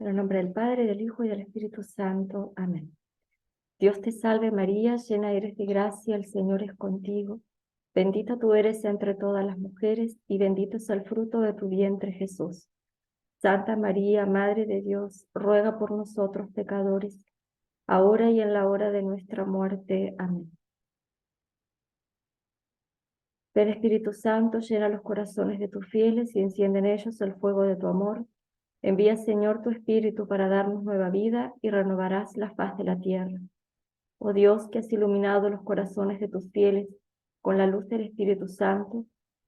En el nombre del Padre, del Hijo y del Espíritu Santo. Amén. Dios te salve María, llena eres de gracia, el Señor es contigo. Bendita tú eres entre todas las mujeres, y bendito es el fruto de tu vientre, Jesús. Santa María, Madre de Dios, ruega por nosotros pecadores, ahora y en la hora de nuestra muerte. Amén. Ven Espíritu Santo, llena los corazones de tus fieles y enciende en ellos el fuego de tu amor. Envía, Señor, tu Espíritu para darnos nueva vida y renovarás la faz de la tierra. Oh Dios, que has iluminado los corazones de tus fieles con la luz del Espíritu Santo,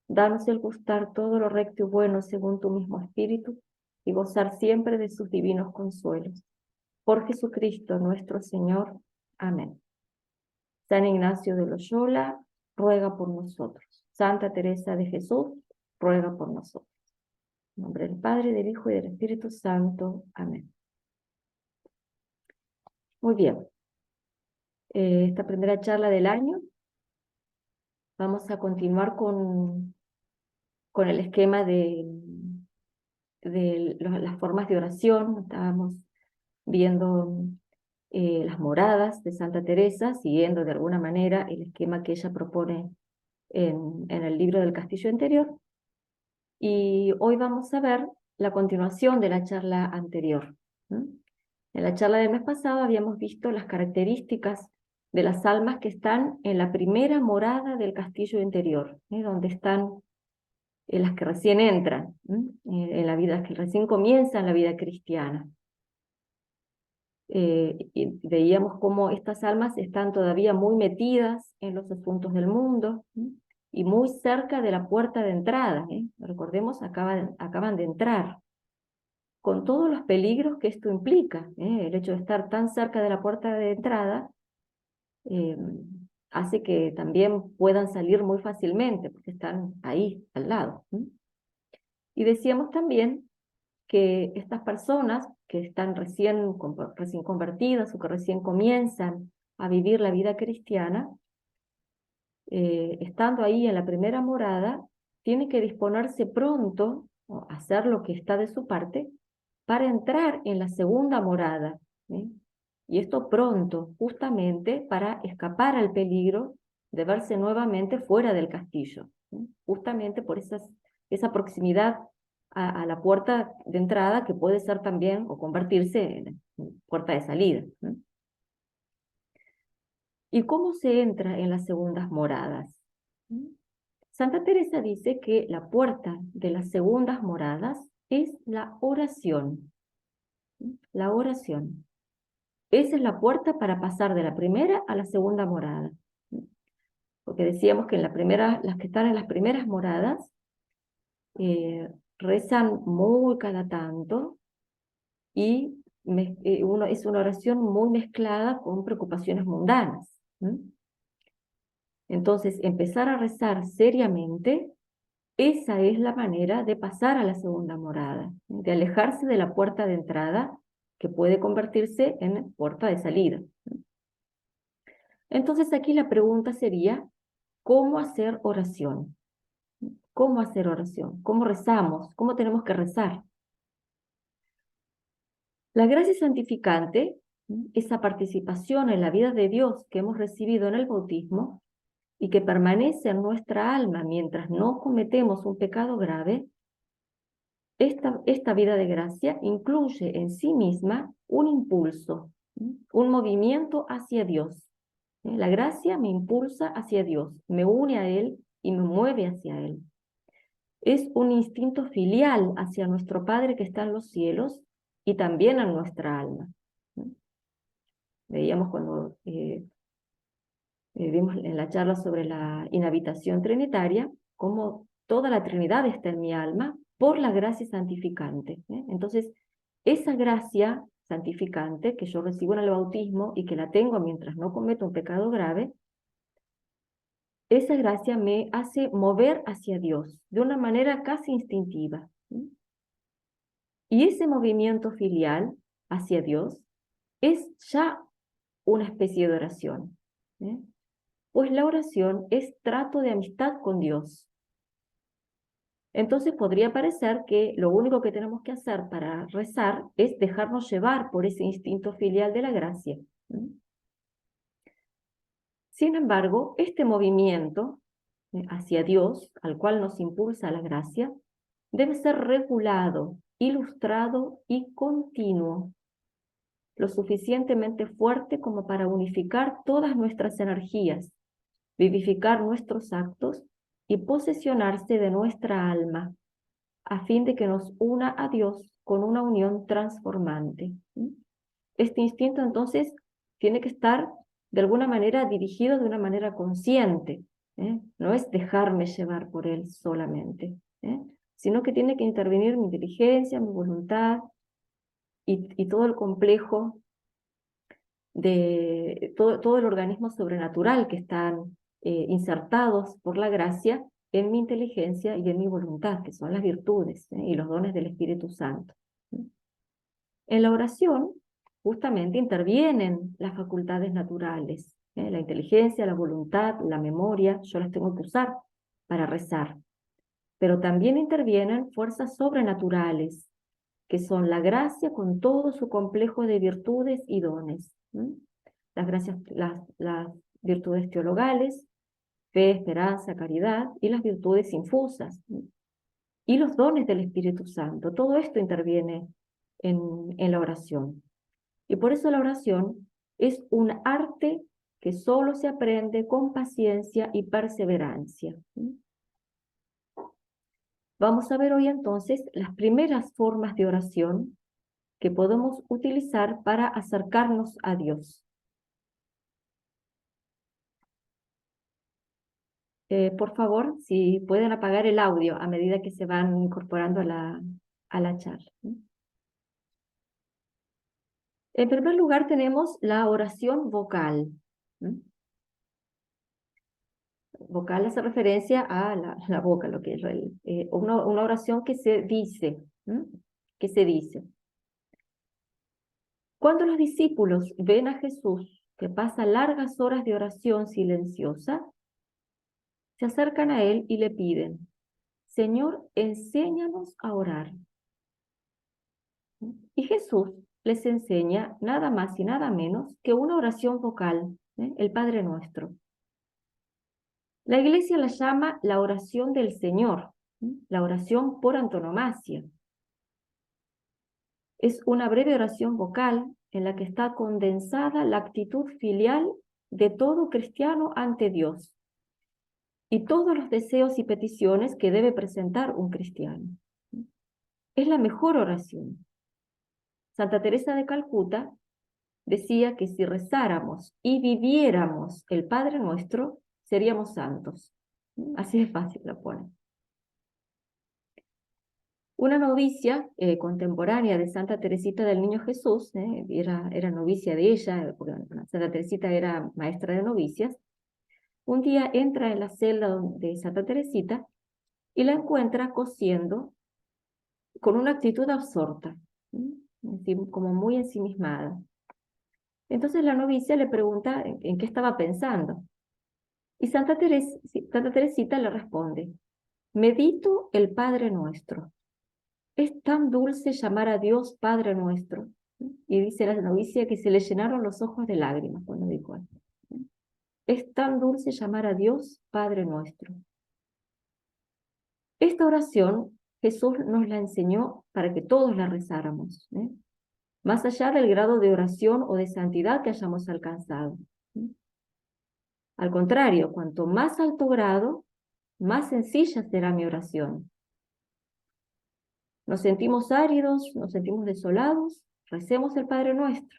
danos el gustar todo lo recto y bueno según tu mismo Espíritu y gozar siempre de sus divinos consuelos. Por Jesucristo nuestro Señor. Amén. San Ignacio de Loyola, ruega por nosotros. Santa Teresa de Jesús, ruega por nosotros. En nombre del Padre, del Hijo y del Espíritu Santo. Amén. Muy bien. Esta primera charla del año, vamos a continuar con el esquema de las formas de oración. Estábamos viendo las moradas de Santa Teresa, siguiendo de alguna manera el esquema que ella propone en el libro del Castillo Interior. Y hoy vamos a ver la continuación de la charla anterior. En la charla del mes pasado habíamos visto las características de las almas que están en la primera morada del Castillo Interior, donde están las que recién entran en la vida, que recién comienzan la vida cristiana. Y veíamos cómo estas almas están todavía muy metidas en los asuntos del mundo y muy cerca de la puerta de entrada. Recordemos, acaban de entrar, con todos los peligros que esto implica. El hecho de estar tan cerca de la puerta de entrada hace que también puedan salir muy fácilmente, porque están ahí, al lado. Y decíamos también que estas personas que están recién convertidas o que recién comienzan a vivir la vida cristiana, estando ahí en la primera morada, tienen que disponerse pronto, o hacer lo que está de su parte, para entrar en la segunda morada. Y esto pronto, justamente para escapar al peligro de verse nuevamente fuera del castillo, justamente por esa proximidad a la puerta de entrada, que puede ser también o convertirse en puerta de salida. ¿Y cómo se entra en las segundas moradas? Santa Teresa dice que la puerta de las segundas moradas es la oración. La oración. Esa es la puerta para pasar de la primera a la segunda morada. Porque decíamos que las que están en las primeras moradas rezan muy cada tanto y es una oración muy mezclada con preocupaciones mundanas. Entonces, empezar a rezar seriamente, esa es la manera de pasar a la segunda morada, de alejarse de la puerta de entrada, que puede convertirse en puerta de salida. Entonces aquí la pregunta sería, ¿cómo hacer oración? ¿Cómo hacer oración? ¿Cómo rezamos? ¿Cómo tenemos que rezar? La gracia santificante, esa participación en la vida de Dios que hemos recibido en el bautismo y que permanece en nuestra alma mientras no cometemos un pecado grave, esta vida de gracia incluye en sí misma un impulso, un movimiento hacia Dios. La gracia me impulsa hacia Dios, me une a Él y me mueve hacia Él. Es un instinto filial hacia nuestro Padre que está en los cielos y también a nuestra alma. Veíamos cuando vimos en la charla sobre la inhabitación trinitaria, cómo toda la Trinidad está en mi alma por la gracia santificante. Entonces, esa gracia santificante que yo recibo en el bautismo y que la tengo mientras no cometo un pecado grave, esa gracia me hace mover hacia Dios de una manera casi instintiva. Y ese movimiento filial hacia Dios es ya una especie de oración. Pues la oración es trato de amistad con Dios. Entonces podría parecer que lo único que tenemos que hacer para rezar es dejarnos llevar por ese instinto filial de la gracia. Sin embargo, este movimiento hacia Dios, al cual nos impulsa la gracia, debe ser regulado, ilustrado y continuo, lo suficientemente fuerte como para unificar todas nuestras energías, vivificar nuestros actos y posesionarse de nuestra alma, a fin de que nos una a Dios con una unión transformante. Este instinto entonces tiene que estar de alguna manera dirigido de una manera consciente, no es dejarme llevar por él solamente, sino que tiene que intervenir mi inteligencia, mi voluntad y todo el complejo de todo el organismo sobrenatural que están insertados por la gracia en mi inteligencia y en mi voluntad, que son las virtudes y los dones del Espíritu Santo. En la oración, justamente intervienen las facultades naturales, la inteligencia, la voluntad, la memoria, yo las tengo que usar para rezar. Pero también intervienen fuerzas sobrenaturales, que son la gracia con todo su complejo de virtudes y dones. Las virtudes teologales, fe, esperanza, caridad, y las virtudes infusas, y los dones del Espíritu Santo. Todo esto interviene en la oración. Y por eso la oración es un arte que solo se aprende con paciencia y perseverancia. Vamos a ver hoy entonces las primeras formas de oración que podemos utilizar para acercarnos a Dios. Por favor, si pueden apagar el audio a medida que se van incorporando a la charla. En primer lugar tenemos la oración vocal. Vocal hace referencia a la boca, lo que es una oración que se dice. Que se dice. Cuando los discípulos ven a Jesús que pasa largas horas de oración silenciosa, se acercan a él y le piden: Señor, enséñanos a orar. Y Jesús les enseña nada más y nada menos que una oración vocal, el Padre Nuestro. La Iglesia la llama la oración del Señor, la oración por antonomasia. Es una breve oración vocal en la que está condensada la actitud filial de todo cristiano ante Dios y todos los deseos y peticiones que debe presentar un cristiano. Es la mejor oración. Santa Teresa de Calcuta decía que si rezáramos y viviéramos el Padre Nuestro, seríamos santos. Así de fácil lo pone. Una novicia contemporánea de Santa Teresita del Niño Jesús, era novicia de ella, porque Santa Teresita era maestra de novicias, un día entra en la celda de Santa Teresita y la encuentra cosiendo con una actitud absorta, como muy ensimismada. Entonces la novicia le pregunta en qué estaba pensando. Y Santa Teresita le responde: medito el Padre Nuestro. Es tan dulce llamar a Dios Padre Nuestro. Y dice la novicia que se le llenaron los ojos de lágrimas cuando dijo esto. Es tan dulce llamar a Dios Padre Nuestro. Esta oración Jesús nos la enseñó para que todos la rezáramos, más allá del grado de oración o de santidad que hayamos alcanzado. Al contrario, cuanto más alto grado, más sencilla será mi oración. Nos sentimos áridos, nos sentimos desolados, recemos el Padre Nuestro.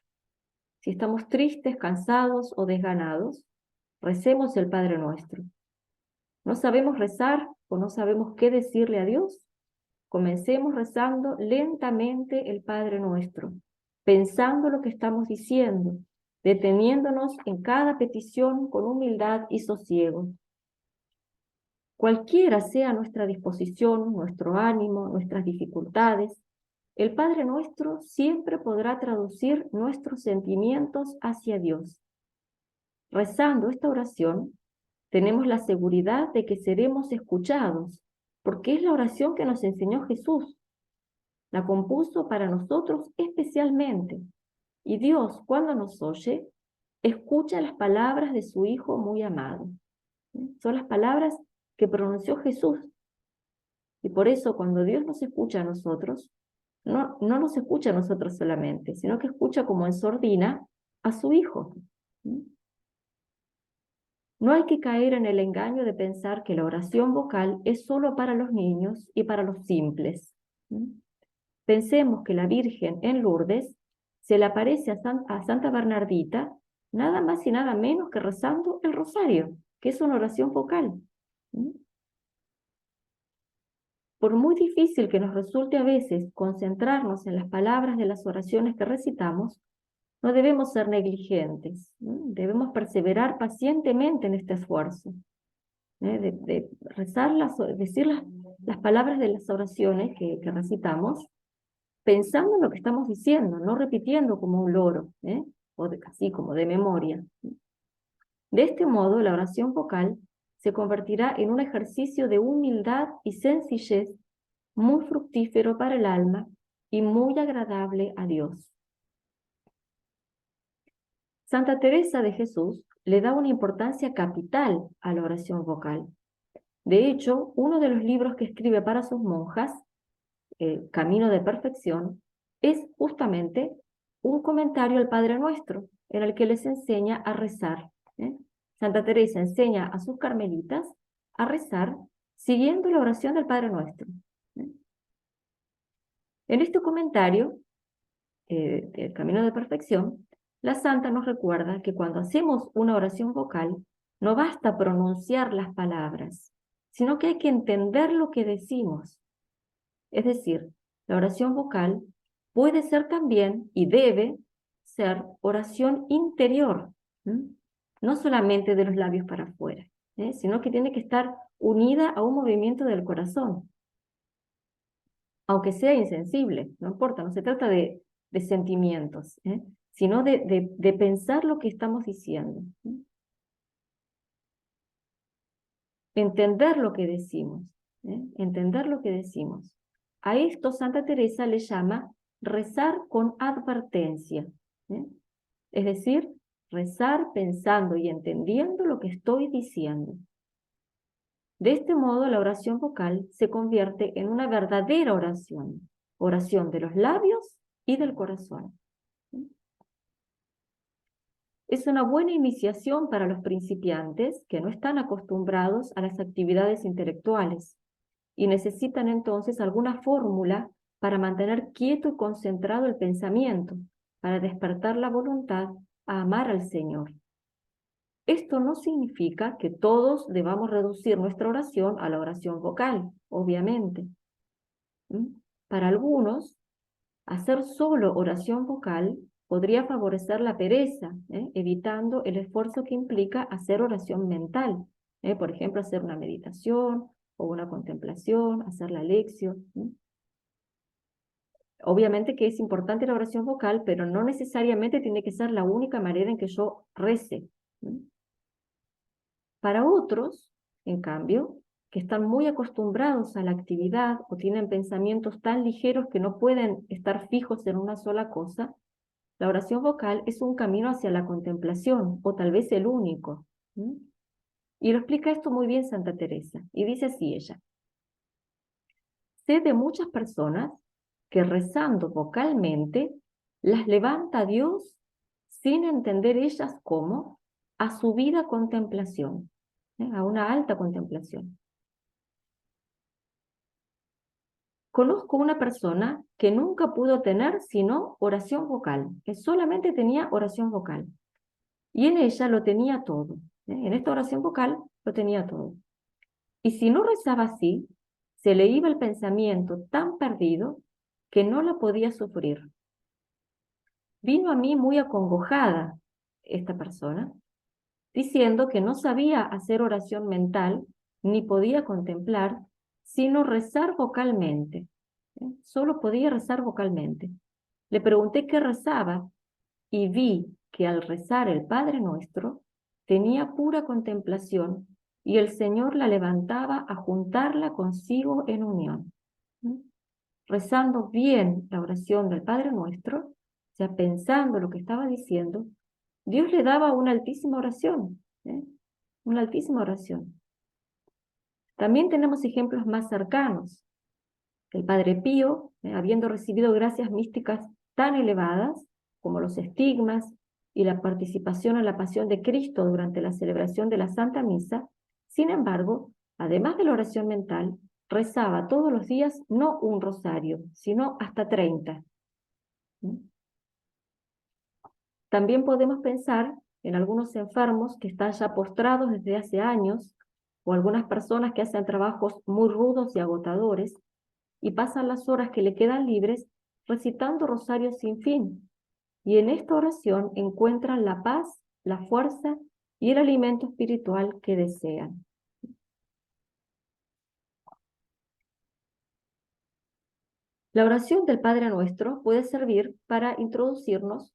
Si estamos tristes, cansados o desganados, recemos el Padre Nuestro. ¿No sabemos rezar o no sabemos qué decirle a Dios? Comencemos rezando lentamente el Padre Nuestro, pensando lo que estamos diciendo, deteniéndonos en cada petición con humildad y sosiego. Cualquiera sea nuestra disposición, nuestro ánimo, nuestras dificultades, el Padre Nuestro siempre podrá traducir nuestros sentimientos hacia Dios. Rezando esta oración, tenemos la seguridad de que seremos escuchados porque es la oración que nos enseñó Jesús. La compuso para nosotros especialmente. Y Dios, cuando nos oye, escucha las palabras de su Hijo muy amado. Son las palabras que pronunció Jesús. Y por eso cuando Dios nos escucha a nosotros, no nos escucha a nosotros solamente, sino que escucha como en sordina a su Hijo. No hay que caer en el engaño de pensar que la oración vocal es solo para los niños y para los simples. Pensemos que la Virgen en Lourdes se le aparece a Santa Bernardita nada más y nada menos que rezando el rosario, que es una oración vocal. Por muy difícil que nos resulte a veces concentrarnos en las palabras de las oraciones que recitamos, no debemos ser negligentes, debemos perseverar pacientemente en este esfuerzo, de rezar decir las palabras de las oraciones que recitamos, pensando en lo que estamos diciendo, no repitiendo como un loro, o así como de memoria. De este modo, la oración vocal se convertirá en un ejercicio de humildad y sencillez muy fructífero para el alma y muy agradable a Dios. Santa Teresa de Jesús le da una importancia capital a la oración vocal. De hecho, uno de los libros que escribe para sus monjas, Camino de Perfección, es justamente un comentario al Padre Nuestro, en el que les enseña a rezar. Santa Teresa enseña a sus carmelitas a rezar siguiendo la oración del Padre Nuestro. En este comentario, del Camino de Perfección, la Santa nos recuerda que cuando hacemos una oración vocal, no basta pronunciar las palabras, sino que hay que entender lo que decimos. Es decir, la oración vocal puede ser también, y debe ser, oración interior, no solamente de los labios para afuera, sino que tiene que estar unida a un movimiento del corazón. Aunque sea insensible, no importa, no se trata de sentimientos, sino de pensar lo que estamos diciendo. Entender lo que decimos, entender lo que decimos. A esto Santa Teresa le llama rezar con advertencia, es decir, rezar pensando y entendiendo lo que estoy diciendo. De este modo, la oración vocal se convierte en una verdadera oración, oración de los labios y del corazón. Es una buena iniciación para los principiantes que no están acostumbrados a las actividades intelectuales y necesitan entonces alguna fórmula para mantener quieto y concentrado el pensamiento, para despertar la voluntad a amar al Señor. Esto no significa que todos debamos reducir nuestra oración a la oración vocal, obviamente. Para algunos, hacer solo oración vocal podría favorecer la pereza, evitando el esfuerzo que implica hacer oración mental. Por ejemplo, hacer una meditación o una contemplación, hacer la lección. Obviamente que es importante la oración vocal, pero no necesariamente tiene que ser la única manera en que yo rece. Para otros, en cambio, que están muy acostumbrados a la actividad o tienen pensamientos tan ligeros que no pueden estar fijos en una sola cosa, la oración vocal es un camino hacia la contemplación, o tal vez el único. Y lo explica esto muy bien Santa Teresa, y dice así ella: sé de muchas personas que rezando vocalmente las levanta a Dios sin entender ellas cómo, a su vida contemplación, a una alta contemplación. Conozco una persona que nunca pudo tener sino oración vocal, que solamente tenía oración vocal. Y en ella lo tenía todo. En esta oración vocal lo tenía todo. Y si no rezaba así, se le iba el pensamiento tan perdido que no la podía sufrir. Vino a mí muy acongojada esta persona, diciendo que no sabía hacer oración mental, ni podía contemplar, sino rezar vocalmente. Solo podía rezar vocalmente. Le pregunté qué rezaba y vi que al rezar el Padre Nuestro tenía pura contemplación y el Señor la levantaba a juntarla consigo en unión. ¿Mm? Rezando bien la oración del Padre Nuestro, o sea, pensando lo que estaba diciendo, Dios le daba una altísima oración, una altísima oración. También tenemos ejemplos más cercanos. El Padre Pío, habiendo recibido gracias místicas tan elevadas como los estigmas y la participación en la pasión de Cristo durante la celebración de la Santa Misa, sin embargo, además de la oración mental, rezaba todos los días no un rosario, sino hasta 30. También podemos pensar en algunos enfermos que están ya postrados desde hace años, o algunas personas que hacen trabajos muy rudos y agotadores, y pasan las horas que le quedan libres recitando rosarios sin fin. Y en esta oración encuentran la paz, la fuerza y el alimento espiritual que desean. La oración del Padre Nuestro puede servir para introducirnos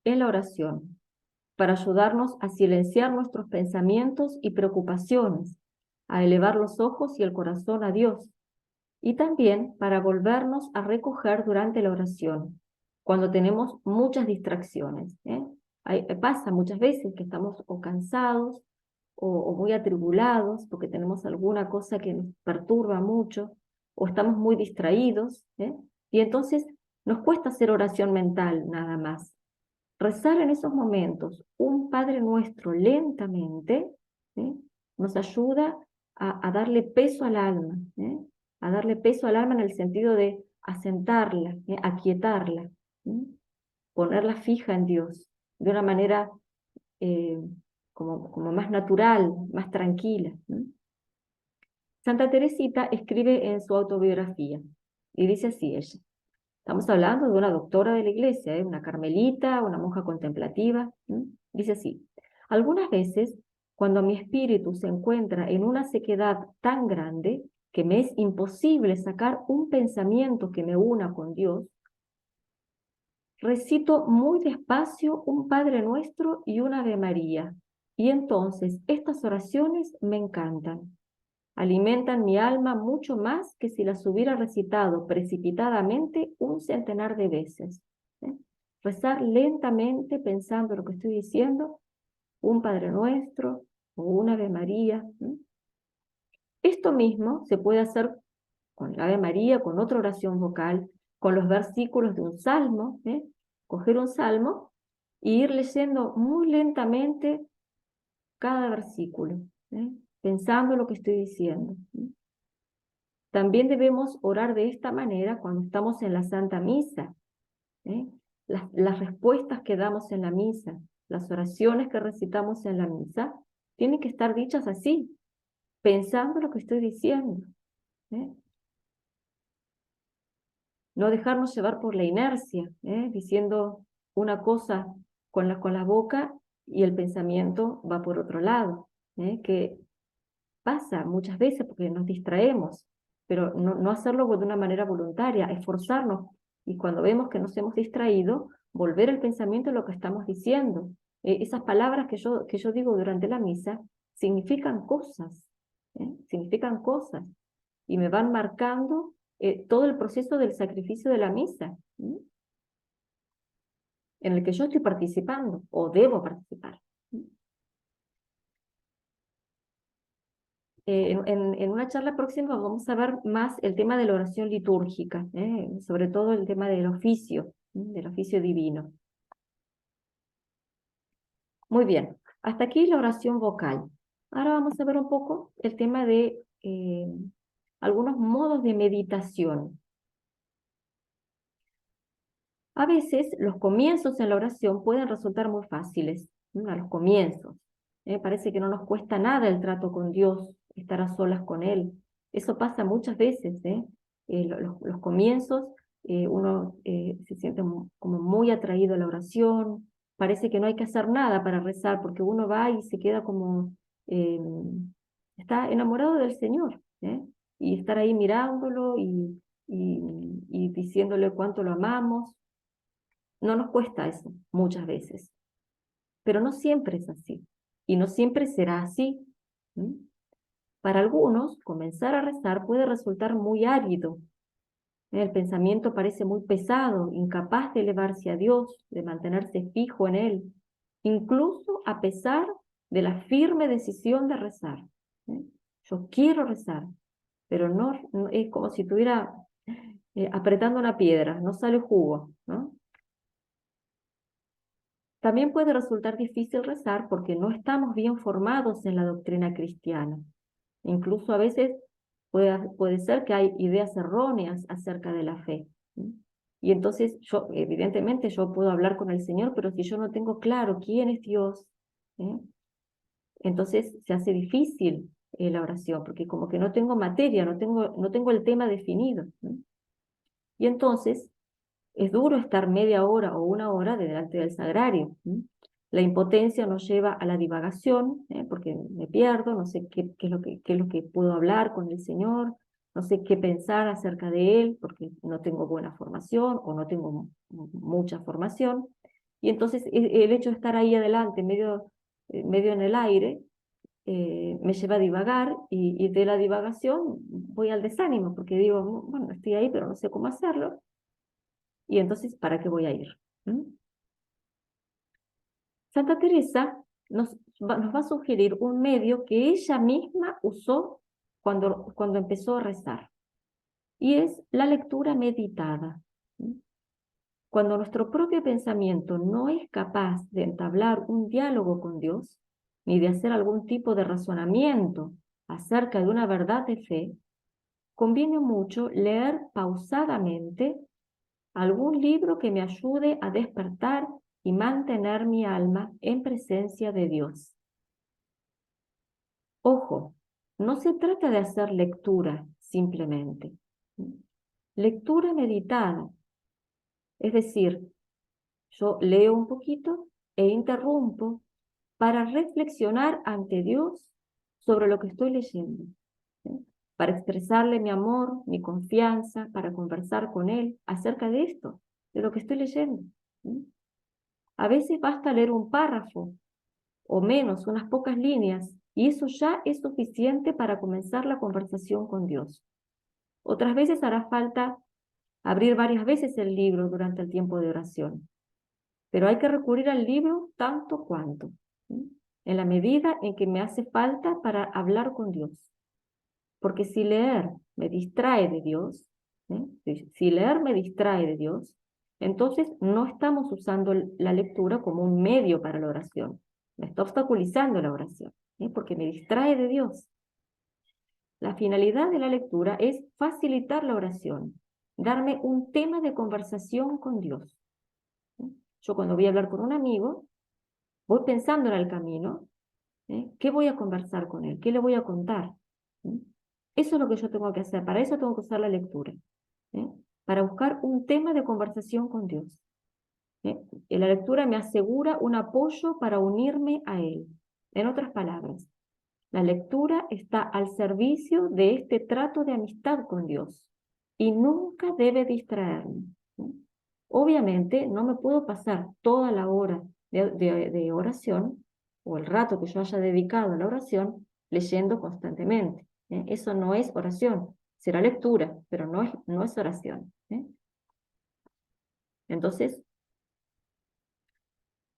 en la oración, para ayudarnos a silenciar nuestros pensamientos y preocupaciones, a elevar los ojos y el corazón a Dios, y también para volvernos a recoger durante la oración, cuando tenemos muchas distracciones. Pasa muchas veces que estamos o cansados o muy atribulados porque tenemos alguna cosa que nos perturba mucho, o estamos muy distraídos, y entonces nos cuesta hacer oración mental nada más. Rezar en esos momentos un Padre Nuestro lentamente, nos ayuda a darle peso al alma, a darle peso al alma en el sentido de asentarla, aquietarla, ponerla fija en Dios, de una manera eh, como más natural, más tranquila. Santa Teresita escribe en su autobiografía, y dice así ella: estamos hablando de una doctora de la iglesia, una carmelita, una monja contemplativa. Dice así: algunas veces, cuando mi espíritu se encuentra en una sequedad tan grande que me es imposible sacar un pensamiento que me una con Dios, recito muy despacio un Padre Nuestro y una Ave María, y entonces estas oraciones me encantan. Alimentan mi alma mucho más que si las hubiera recitado precipitadamente un centenar de veces. Rezar lentamente, pensando lo que estoy diciendo, un Padre Nuestro o una Ave María. Esto mismo se puede hacer con la Ave María, con otra oración vocal, con los versículos de un salmo, coger un salmo e ir leyendo muy lentamente cada versículo, pensando lo que estoy diciendo. También debemos orar de esta manera cuando estamos en la Santa Misa. Las respuestas que damos en la misa, las oraciones que recitamos en la misa, tienen que estar dichas así, pensando lo que estoy diciendo. No dejarnos llevar por la inercia, diciendo una cosa con la boca y el pensamiento va por otro lado, que pasa muchas veces porque nos distraemos, pero no hacerlo de una manera voluntaria, esforzarnos, y cuando vemos que nos hemos distraído, volver el pensamiento a lo que estamos diciendo. Esas palabras que yo digo durante la misa significan cosas, y me van marcando todo el proceso del sacrificio de la misa, en el que yo estoy participando, o debo participar. En una charla próxima vamos a ver más el tema de la oración litúrgica, sobre todo el tema del oficio divino. Muy bien, hasta aquí la oración vocal. Ahora vamos a ver un poco el tema de algunos modos de meditación. A veces los comienzos en la oración pueden resultar muy fáciles, a los comienzos. Parece que no nos cuesta nada el trato con Dios, estar a solas con Él. Eso pasa muchas veces. Los comienzos, uno se siente como muy atraído a la oración, parece que no hay que hacer nada para rezar, porque uno va y se queda como, eh, está enamorado del Señor, y estar ahí mirándolo y diciéndole cuánto lo amamos. No nos cuesta eso muchas veces. pero no siempre es así, y no siempre será así. ¿Mm? Para algunos, comenzar a rezar puede resultar muy árido. El pensamiento parece muy pesado, incapaz de elevarse a Dios, de mantenerse fijo en Él, incluso a pesar de la firme decisión de rezar. ¿Eh? Yo quiero rezar, pero no es como si estuviera apretando una piedra, no sale jugo, ¿no? También puede resultar difícil rezar porque no estamos bien formados en la doctrina cristiana. Incluso a veces puede ser que hay ideas erróneas acerca de la fe. ¿Sí? Y entonces yo, evidentemente, yo puedo hablar con el Señor, pero si yo no tengo claro quién es Dios, ¿sí? Entonces se hace difícil la oración, porque como que no tengo materia, no tengo el tema definido. ¿Sí? Y entonces es duro estar media hora o una hora delante del sagrario. ¿Sí? La impotencia nos lleva a la divagación, porque me pierdo, no sé qué es lo que puedo hablar con el Señor, no sé qué pensar acerca de Él, porque no tengo buena formación o no tengo mucha formación. Y entonces el hecho de estar ahí adelante, medio en el aire, me lleva a divagar y de la divagación voy al desánimo, porque digo, bueno, estoy ahí, pero no sé cómo hacerlo, y entonces, ¿para qué voy a ir? ¿Mm? Santa Teresa nos va a sugerir un medio que ella misma usó cuando empezó a rezar, y es la lectura meditada. ¿Mm? Cuando nuestro propio pensamiento no es capaz de entablar un diálogo con Dios, ni de hacer algún tipo de razonamiento acerca de una verdad de fe, conviene mucho leer pausadamente algún libro que me ayude a despertar y mantener mi alma en presencia de Dios. Ojo, no se trata de hacer lectura simplemente. Lectura meditada, es decir, yo leo un poquito e interrumpo para reflexionar ante Dios sobre lo que estoy leyendo, ¿sí? Para expresarle mi amor, mi confianza, para conversar con Él acerca de esto, de lo que estoy leyendo. ¿Sí? A veces basta leer un párrafo o menos, unas pocas líneas, y eso ya es suficiente para comenzar la conversación con Dios. Otras veces hará falta abrir varias veces el libro durante el tiempo de oración, pero hay que recurrir al libro tanto cuanto, ¿sí? En la medida en que me hace falta para hablar con Dios. Porque si leer me distrae de Dios, si leer me distrae de Dios, entonces no estamos usando la lectura como un medio para la oración. Me está obstaculizando la oración, ¿sí? Porque me distrae de Dios. La finalidad de la lectura es facilitar la oración, darme un tema de conversación con Dios. ¿Sí? Yo cuando voy a hablar con un amigo, voy pensando en el camino, ¿qué voy a conversar con él? ¿Qué le voy a contar? ¿Sí? Eso es lo que yo tengo que hacer. Para eso tengo que usar la lectura. ¿Sí? Para buscar un tema de conversación con Dios. ¿Sí? Y la lectura me asegura un apoyo para unirme a Él. En otras palabras, la lectura está al servicio de este trato de amistad con Dios y nunca debe distraerme. ¿Sí? Obviamente no me puedo pasar toda la hora de oración o el rato que yo haya dedicado a la oración leyendo constantemente. Eso no es oración, será lectura, pero no es oración. Entonces,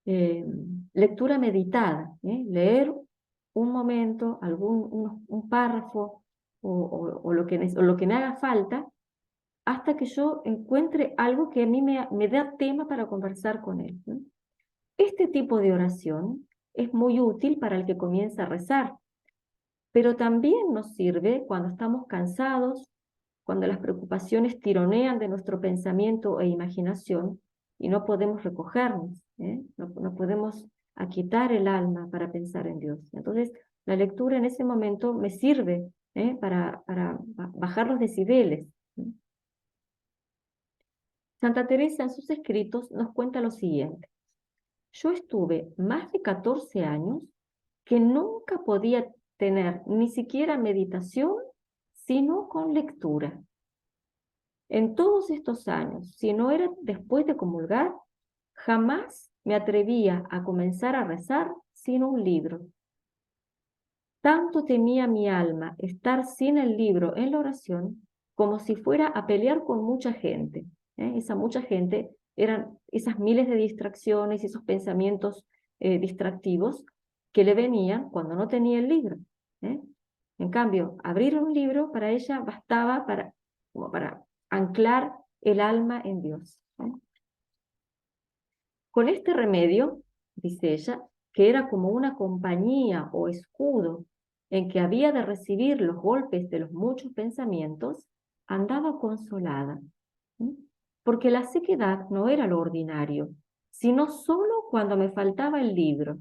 eh, lectura meditada, leer un momento, un párrafo o lo que me haga falta hasta que yo encuentre algo que a mí me da tema para conversar con él. Este tipo de oración es muy útil para el que comienza a rezar, pero también nos sirve cuando estamos cansados, cuando las preocupaciones tironean de nuestro pensamiento e imaginación y no podemos recogernos, no podemos aquietar el alma para pensar en Dios. Entonces, la lectura en ese momento me sirve para bajar los decibeles. Santa Teresa en sus escritos nos cuenta lo siguiente: yo estuve más de 14 años que nunca podía tener ni siquiera meditación, sino con lectura. En todos estos años, si no era después de comulgar, jamás me atrevía a comenzar a rezar sin un libro. Tanto temía mi alma estar sin el libro en la oración como si fuera a pelear con mucha gente. Esa mucha gente eran esas miles de distracciones y esos pensamientos distractivos que le venían cuando no tenía el libro. ¿eh? En cambio, abrir un libro para ella bastaba como para anclar el alma en Dios. Con este remedio, dice ella, que era como una compañía o escudo en que había de recibir los golpes de los muchos pensamientos, andaba consolada, porque la sequedad no era lo ordinario, sino solo cuando me faltaba el libro.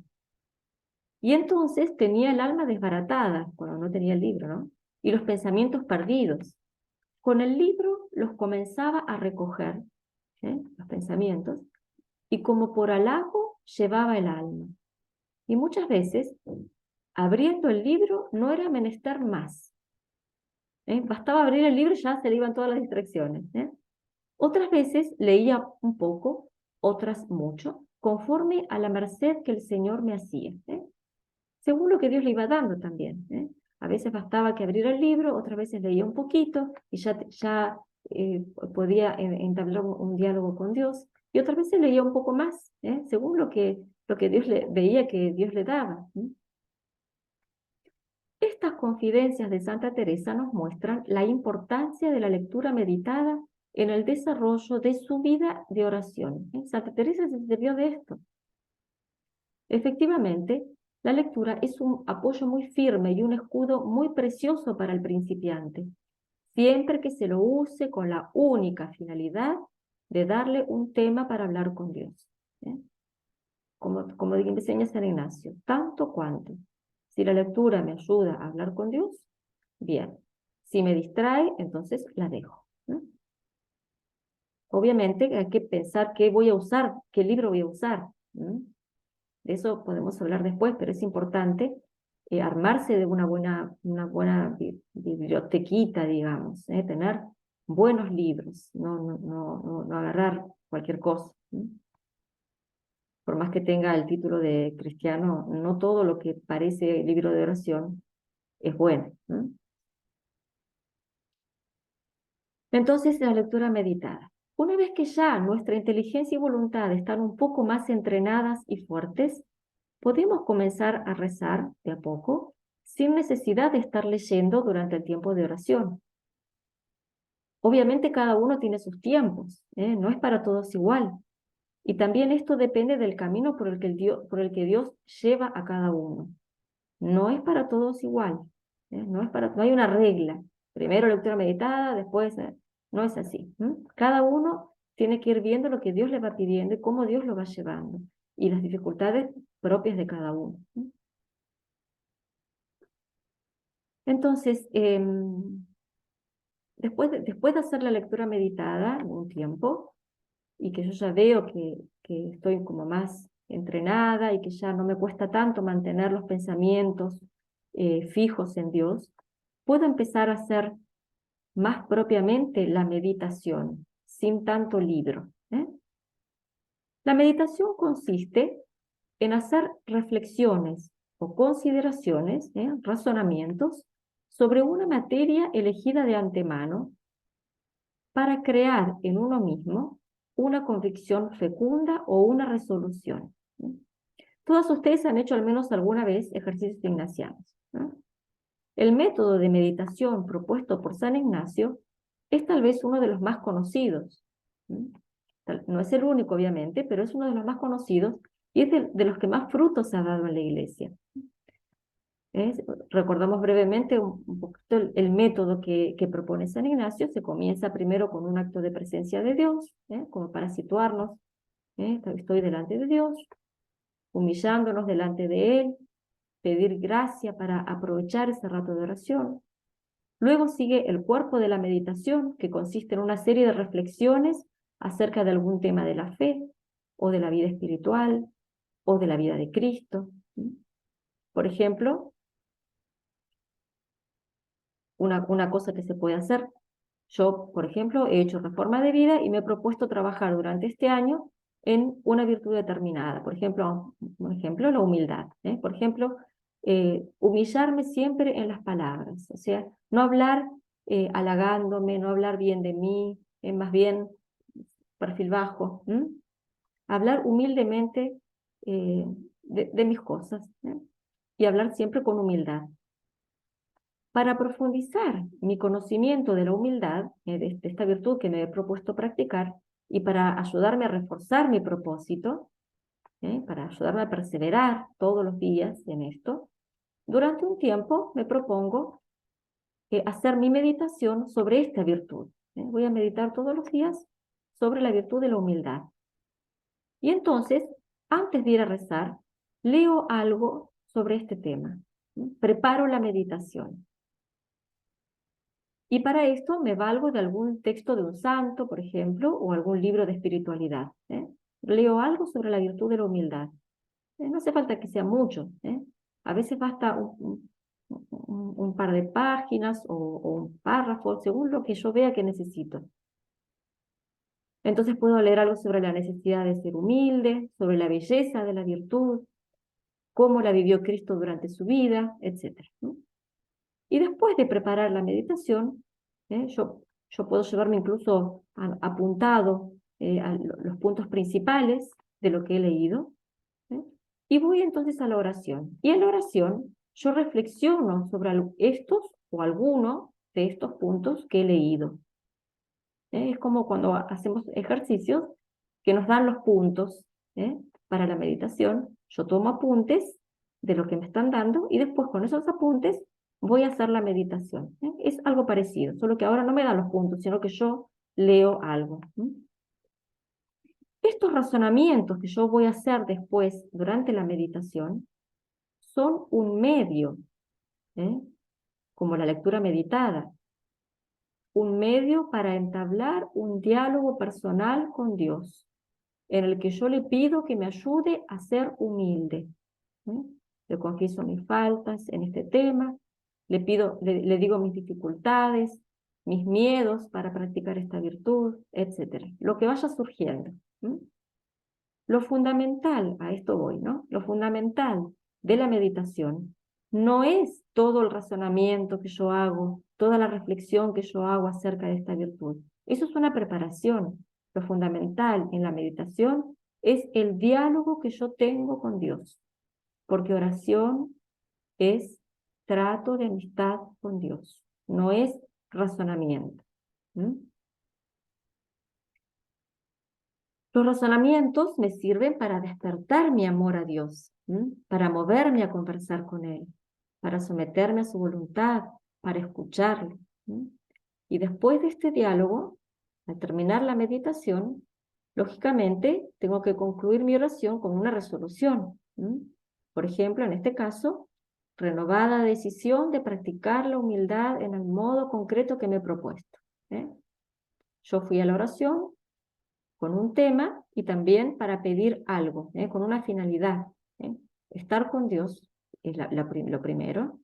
Y entonces tenía el alma desbaratada, cuando no tenía el libro, ¿no? Y los pensamientos perdidos. Con el libro los comenzaba a recoger, los pensamientos, y como por halago llevaba el alma. Y muchas veces, abriendo el libro, no era menester más. Bastaba abrir el libro y ya se le iban todas las distracciones. Otras veces leía un poco, otras mucho, conforme a la merced que el Señor me hacía, según lo que Dios le iba dando también. A veces bastaba que abriera el libro, otras veces leía un poquito y ya podía entablar un diálogo con Dios, y otras veces leía un poco más, según lo que Dios veía que Dios le daba. Estas confidencias de Santa Teresa nos muestran la importancia de la lectura meditada en el desarrollo de su vida de oración. Santa Teresa se sirvió de esto. Efectivamente, la lectura es un apoyo muy firme y un escudo muy precioso para el principiante, siempre que se lo use con la única finalidad de darle un tema para hablar con Dios. Como enseña San Ignacio, tanto cuanto. Si la lectura me ayuda a hablar con Dios, bien. Si me distrae, entonces la dejo. Obviamente hay que pensar qué voy a usar, qué libro voy a usar. De eso podemos hablar después, pero es importante armarse de una buena bibliotequita, digamos, tener buenos libros, no agarrar cualquier cosa. Por más que tenga el título de cristiano, no todo lo que parece libro de oración es bueno. Entonces, la lectura meditada. Una vez que ya nuestra inteligencia y voluntad están un poco más entrenadas y fuertes, podemos comenzar a rezar de a poco, sin necesidad de estar leyendo durante el tiempo de oración. Obviamente cada uno tiene sus tiempos, no es para todos igual. Y también esto depende del camino por el que Dios lleva a cada uno. No es para todos igual, no hay una regla. Primero lectura meditada, después, no es así. Cada uno tiene que ir viendo lo que Dios le va pidiendo y cómo Dios lo va llevando, y las dificultades propias de cada uno. Entonces, después de hacer la lectura meditada un tiempo, y que yo ya veo que estoy como más entrenada y que ya no me cuesta tanto mantener los pensamientos fijos en Dios, puedo empezar a hacer más propiamente la meditación, sin tanto libro. La meditación consiste en hacer reflexiones o consideraciones, razonamientos, sobre una materia elegida de antemano para crear en uno mismo una convicción fecunda o una resolución. Todos ustedes han hecho al menos alguna vez ejercicios ignacianos. El método de meditación propuesto por San Ignacio es tal vez uno de los más conocidos. No es el único, obviamente, pero es uno de los más conocidos y es de los que más frutos ha dado en la Iglesia. Recordamos brevemente un poquito el método que propone San Ignacio. Se comienza primero con un acto de presencia de Dios, como para situarnos. Estoy delante de Dios, humillándonos delante de Él, pedir gracia para aprovechar ese rato de oración. Luego sigue el cuerpo de la meditación, que consiste en una serie de reflexiones acerca de algún tema de la fe, o de la vida espiritual, o de la vida de Cristo. Por ejemplo, una cosa que se puede hacer. Yo, por ejemplo, he hecho reforma de vida y me he propuesto trabajar durante este año en una virtud determinada. Por ejemplo, la humildad. Por ejemplo, humillarme siempre en las palabras. O sea, no hablar halagándome, no hablar bien de mí, más bien perfil bajo. Hablar humildemente de mis cosas, y hablar siempre con humildad. Para profundizar mi conocimiento de la humildad, de esta virtud que me he propuesto practicar, y para ayudarme a reforzar mi propósito, para ayudarme a perseverar todos los días en esto, durante un tiempo me propongo hacer mi meditación sobre esta virtud. Voy a meditar todos los días sobre la virtud de la humildad. Y entonces, antes de ir a rezar, leo algo sobre este tema. Preparo la meditación. Y para esto me valgo de algún texto de un santo, por ejemplo, o algún libro de espiritualidad. Leo algo sobre la virtud de la humildad. No hace falta que sea mucho. A veces basta un par de páginas o un párrafo, según lo que yo vea que necesito. Entonces puedo leer algo sobre la necesidad de ser humilde, sobre la belleza de la virtud, cómo la vivió Cristo durante su vida, etc. Y después de preparar la meditación, yo puedo llevarme incluso apuntado a los puntos principales de lo que he leído, y voy entonces a la oración. Y en la oración yo reflexiono sobre estos o alguno de estos puntos que he leído. Es como cuando hacemos ejercicios que nos dan los puntos para la meditación. Yo tomo apuntes de lo que me están dando y después con esos apuntes voy a hacer la meditación. Es algo parecido, solo que ahora no me dan los puntos, sino que yo leo algo. Estos razonamientos que yo voy a hacer después durante la meditación son un medio, como la lectura meditada, un medio para entablar un diálogo personal con Dios, en el que yo le pido que me ayude a ser humilde. Le confieso mis faltas en este tema, le digo mis dificultades, mis miedos para practicar esta virtud, etc. Lo que vaya surgiendo. Lo fundamental, a esto voy, ¿no? Lo fundamental de la meditación no es todo el razonamiento que yo hago, toda la reflexión que yo hago acerca de esta virtud. Eso es una preparación. Lo fundamental en la meditación es el diálogo que yo tengo con Dios, porque oración es trato de amistad con Dios, no es razonamiento. Los razonamientos me sirven para despertar mi amor a Dios, para moverme a conversar con Él, para someterme a su voluntad, para escucharlo. Y después de este diálogo, al terminar la meditación, lógicamente tengo que concluir mi oración con una resolución. Por ejemplo, en este caso, renovada decisión de practicar la humildad en el modo concreto que me he propuesto. Yo fui a la oración con un tema y también para pedir algo, con una finalidad. Estar con Dios es lo primero,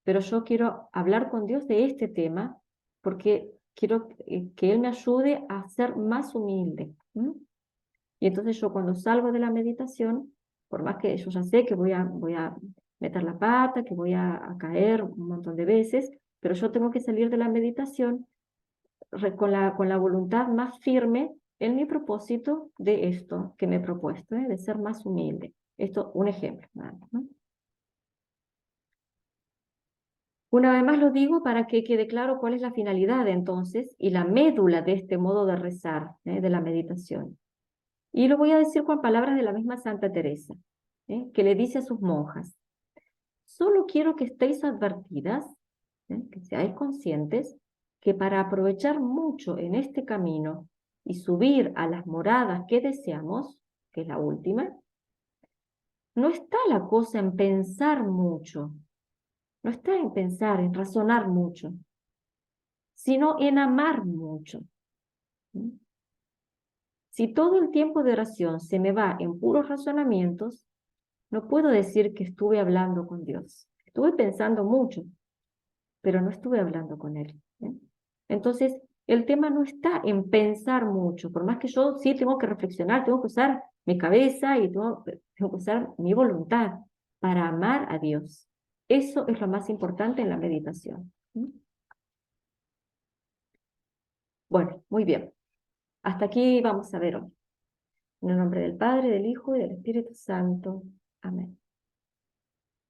pero yo quiero hablar con Dios de este tema porque quiero que Él me ayude a ser más humilde. Y entonces yo cuando salgo de la meditación, por más que yo ya sé que voy a meter la pata, que voy a caer un montón de veces, pero yo tengo que salir de la meditación con la voluntad más firme en mi propósito de esto que me he propuesto, de ser más humilde. Esto, un ejemplo. ¿No? Una vez más lo digo para que quede claro cuál es la finalidad entonces y la médula de este modo de rezar, de la meditación. Y lo voy a decir con palabras de la misma Santa Teresa, que le dice a sus monjas: solo quiero que estéis advertidas, que seáis conscientes, que para aprovechar mucho en este camino y subir a las moradas que deseamos, que es la última, no está la cosa en pensar mucho, no está en pensar, en razonar mucho, sino en amar mucho. Si todo el tiempo de oración se me va en puros razonamientos, no puedo decir que estuve hablando con Dios. Estuve pensando mucho, pero no estuve hablando con Él. Entonces, El tema no está en pensar mucho, por más que yo sí tengo que reflexionar, tengo que usar mi cabeza y tengo que usar mi voluntad para amar a Dios. Eso es lo más importante en la meditación. ¿Mm? Bueno, muy bien. Hasta aquí vamos a ver hoy. En el nombre del Padre, del Hijo y del Espíritu Santo. Amén.